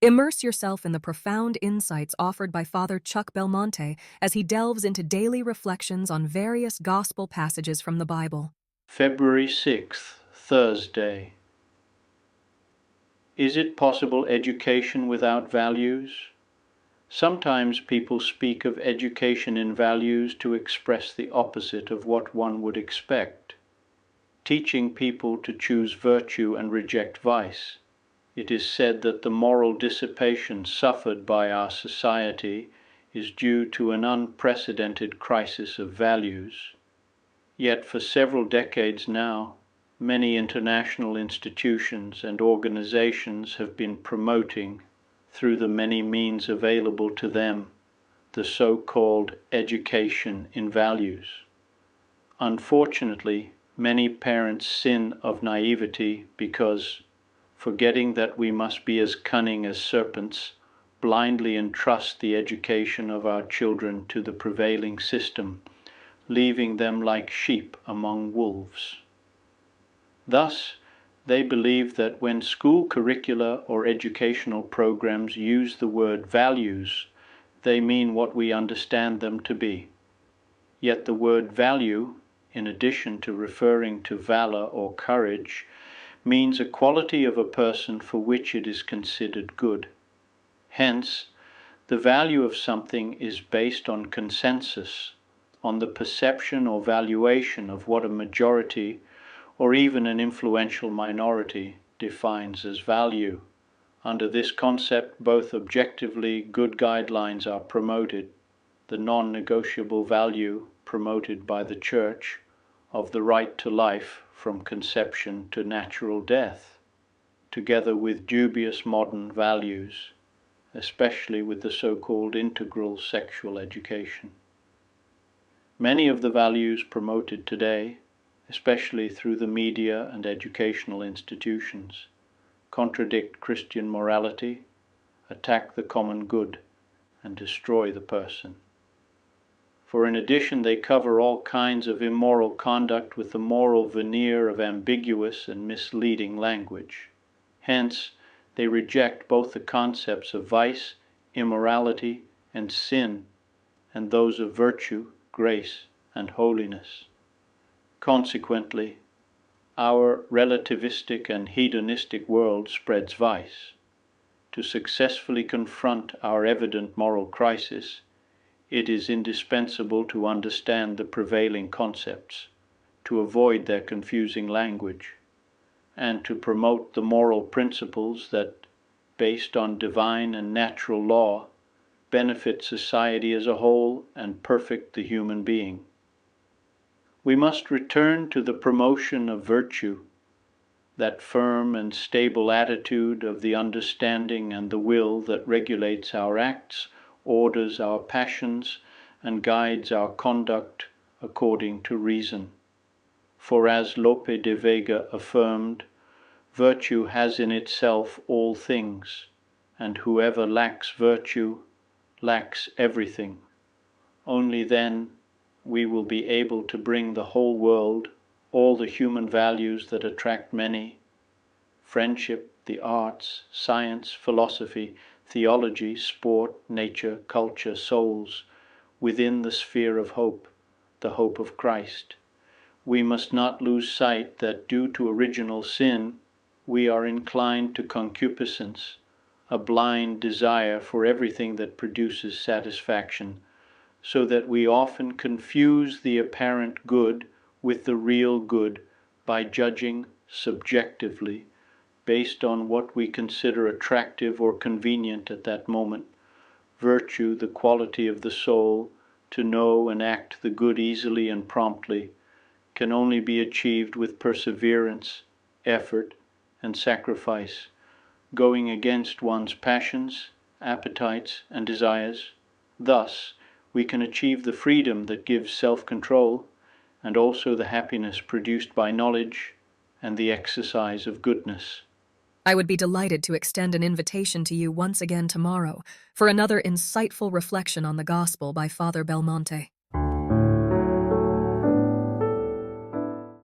Immerse yourself in the profound insights offered by Father Chuck Belmonte as he delves into daily reflections on various gospel passages from the Bible. February 6th, Thursday. Is it possible education without values? Sometimes people speak of education in values to express the opposite of what one would expect, teaching people to choose virtue and reject vice. It is said that the moral dissipation suffered by our society is due to an unprecedented crisis of values. Yet for several decades now, many international institutions and organizations have been promoting, through the many means available to them, the so-called education in values. Unfortunately, many parents sin of naivety because, forgetting that we must be as cunning as serpents, blindly entrust the education of our children to the prevailing system, leaving them like sheep among wolves. Thus, they believe that when school curricula or educational programs use the word values, they mean what we understand them to be. Yet the word value, in addition to referring to valor or courage, means a quality of a person for which it is considered good. Hence, the value of something is based on consensus, on the perception or valuation of what a majority or even an influential minority defines as value. Under this concept, both objectively good guidelines are promoted, the non-negotiable value promoted by the Church of the right to life from conception to natural death, together with dubious modern values, especially with the so-called integral sexual education. Many of the values promoted today, especially through the media and educational institutions, contradict Christian morality, attack the common good, and destroy the person. For in addition, they cover all kinds of immoral conduct with the moral veneer of ambiguous and misleading language. Hence, they reject both the concepts of vice, immorality, and sin, and those of virtue, grace, and holiness. Consequently, our relativistic and hedonistic world spreads vice. To successfully confront our evident moral crisis, it is indispensable to understand the prevailing concepts, to avoid their confusing language, and to promote the moral principles that, based on divine and natural law, benefit society as a whole and perfect the human being. We must return to the promotion of virtue, that firm and stable attitude of the understanding and the will that regulates our acts, orders our passions, and guides our conduct according to reason. For as Lope de Vega affirmed, virtue has in itself all things, and whoever lacks virtue lacks everything. Only then we will be able to bring the whole world all the human values that attract many: friendship, the arts, science, philosophy, theology, sport, nature, culture, souls, within the sphere of hope, the hope of Christ. We must not lose sight that due to original sin, we are inclined to concupiscence, a blind desire for everything that produces satisfaction, so that we often confuse the apparent good with the real good by judging subjectively, based on what we consider attractive or convenient at that moment. Virtue, the quality of the soul, to know and act the good easily and promptly, can only be achieved with perseverance, effort, and sacrifice, going against one's passions, appetites, and desires. Thus, we can achieve the freedom that gives self-control, and also the happiness produced by knowledge and the exercise of goodness. I would be delighted to extend an invitation to you once again tomorrow for another insightful reflection on the Gospel by Father Belmonte.